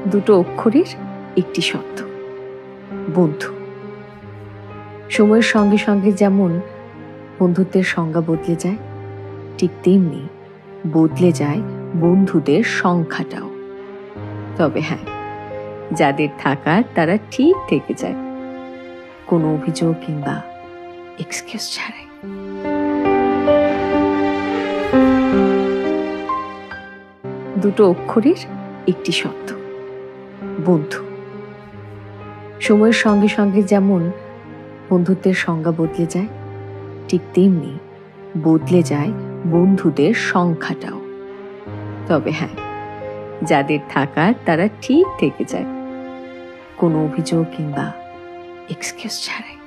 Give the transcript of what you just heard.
দুটো অক্ষরের একটি শব্দ, বন্ধু। সময়ের সঙ্গে সঙ্গে যেমন বন্ধুত্বের সংজ্ঞা বদলে যায়, ঠিক তেমনি বদলে যায় বন্ধুদের সংখ্যাটাও। তবে হ্যাঁ, যাদের থাকার তারা ঠিক থেকে যায়, কোনো অভিযোগ কিংবা এক্সকিউজ ছাড়াই। দুটো অক্ষরের একটি শব্দ, বন্ধু। সময়ের সঙ্গে সঙ্গে যেমন বন্ধুত্বের সংজ্ঞা বদলে যায়, ঠিক তেমনি বদলে যায় বন্ধুদের সংখ্যাটাও। তবে হ্যাঁ, যাদের থাকার তারা ঠিক থেকে যায়, কোনো অভিযোগ কিংবা এক্সকিউজ ছাড়াই।